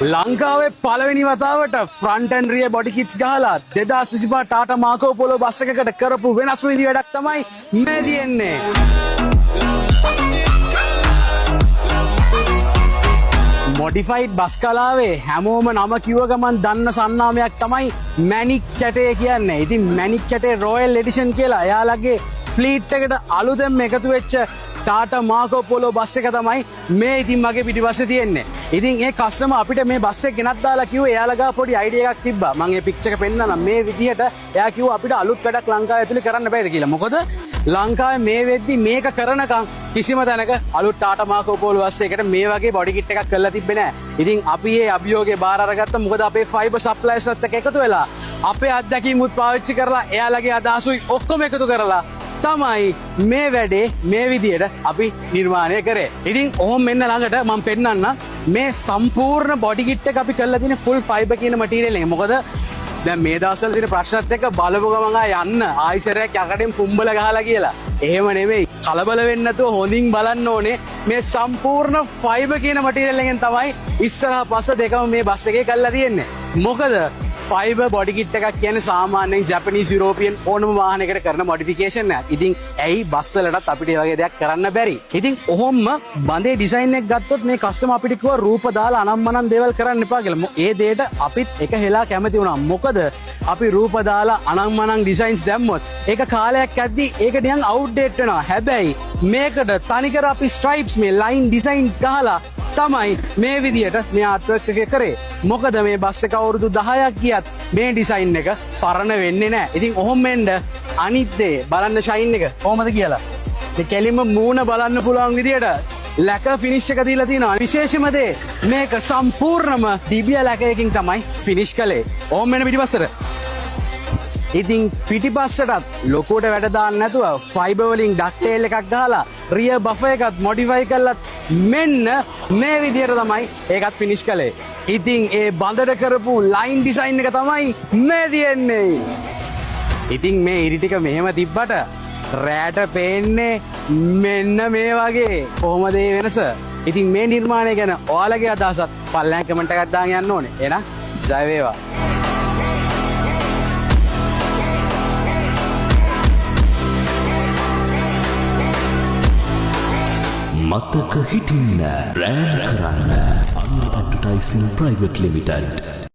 ලංකාවේ පළවෙනි වතාවට front and rear body kits ගහලා 2025 ටාටා මාකෝ පොලෝ බස් එකකට කරපු වෙනස් විදි වැඩක් තමයි මේ තියෙන්නේ. මොඩිෆයිඩ් බස් කලාවේ හැමෝම නම කිව්ව ගමන් දන්න සන්නාමයක් තමයි මැනික් කැටේ කියන්නේ. ඉතින් මැනික් කැටේ රොයල් එඩිෂන් කියලා එයාලගේ ෆ්ලීට් එකට අලුතෙන්ම එකතු වෙච්ච ටාටා මාකෝ පොලෝ බස් එක තමයි මේ ඉතින් මගේ පිටිපස්සේ තියෙන්නේ. ඉතින් ඒ කස්ටමර් අපිට මේ බස් එක ගෙනත් දාලා කිව්වේ එයාලා ගාව පොඩි අයිඩියා එකක් තිබ්බා. මම ඒ පික්චර් එක පෙන්නන්නම් මේ විදිහට. එයා කිව්වා අපිට අලුත් වැඩක් ලංකාවේ ඇතුලේ කරන්න බෑද කියලා. මොකද ලංකාවේ මේ වෙද්දි මේක කරනකම් කිසිම තැනක අලුත් ටාටා මාකෝ පොලෝ බස් එකකට මේ වගේ බොඩි කිට් එකක් කරලා තිබ්බේ නෑ. ඉතින් අපි මේ අභියෝගේ බාර අරගත්තා. මොකද අපේ ෆයිබර් සප්ලයර්ස්ලත් එක්ක එකතු වෙලා අපේ අත්දැකීමුත් පාවිච්චි කරලා එයාලගේ අදහසුයි ඔක්කොම එකතු කරලා තමයි මේ වැඩේ මේ විදියට අපි නිර්මාණය කරේ. ඉතින් ඔහොම මෙන්න ළඟට මම පෙන්නන්න මේ සම්පූර්ණ බොඩි කිට් එක අපි කරලා තියෙන ෆුල් ෆයිබර් කියන මටීරියල් එක. මොකද දැන් මේ දවස්වල තියෙන ප්‍රශ්නත් එක්ක බලපු ගමන් යන්න ආයිසරයක් යකඩෙන් පුම්බල ගහලා කියලා. එහෙම නෙමෙයි. කලබල වෙන්නේ නැතුව හොඳින් බලන්න ඕනේ මේ සම්පූර්ණ ෆයිබර් කියන මටීරියල් එකෙන් තමයි ඉස්සරහා පස්ස දෙකම මේ බස් එකේ කරලා තියෙන්නේ. මොකද ෆයිබර් බොඩි කිට් එකක් කියන්නේ සාමාන්‍යයෙන් ජපනීස් යුරෝපියන් ඕනම වාහනයකට කරන මොඩිෆිකේෂන් එකක්. ඉතින් ඇයි බස් වලටත් අපිට මේ වගේ දෙයක් කරන්න බැරි? ඉතින් ඔහොම බඳේ ඩිසයින් එක ගත්තොත් මේ කස්ටමර් අපිට කිව්වා රූප දාලා අනම්මනම් දේවල් කරන්න එපා කියලා. ඒ දෙයට අපිත් එක හෙලා කැමති වුණා. මොකද අපි රූප දාලා අනම්මනම් ඩිසයින්ස් දැම්මොත් ඒක කාලයක් ඇද්දි ඒක නිකන් අවුට්ඩේට් වෙනවා. හැබැයි මේකට තනිකර අපි ස්ට්‍රයිප්ස් මේ ලයින් ඩිසයින්ස් ගහලා තමයි මේ විදියට මේ ආර්ට්වර්ක් එක කරේ. මොකද මේ බස් එක අවුරුදු 10ක් ගියත් මේ ඩිසයින් එක පරණ වෙන්නේ නැහැ. ඉතින් ඔහොම වෙන්න අනිත් දේ බලන්න ෂයින් එක කොහමද කියලා. මේ කෙලින්ම මූණ බලන්න පුළුවන් විදියට ලැක ෆිනිෂ් එක දීලා තියෙනවා. විශේෂම දේ මේක සම්පූර්ණම ඩිබියා ලැකයකින් තමයි ෆිනිෂ් කළේ. ඔහොම වෙන පිටිපස්සට. ඉතින් පිටිපස්සටත් ලොකුවට වැඩ දාන්න නැතුව ෆයිබර් වලින් ඩක්ටේල් එකක් ගහලා රියර් බෆර් එකත් මොඩිෆයි කරලත් මෙන්න මේ විදියට තමයි ඒකත් ෆිනිෂ් කළේ. ඉතින් ඒ බඳට කරපු ලයින් ඩිසයින් එක තමයි මේ තියෙන්නේ. ඉතින් මේ ඉරි ටික මෙහෙම තිබ්බට රෑට පේන්නේ මෙන්න මේ වගේ. කොහොමද මේ වෙනස? ඉතින් මේ නිර්මාණය ගැන ඔයාලගේ අදහසත් පල්ලෙහාන් කමෙන්ට් එකක් දාන්න යන්න ඕනේ. එහෙනම් ජය වේවා. මතක හිටින්න බ්‍රෑන්ඩ් කරන්න අනුර ඇඩ්වර්ටයිසිං ප්‍රයිවට් ලිමිටඩ්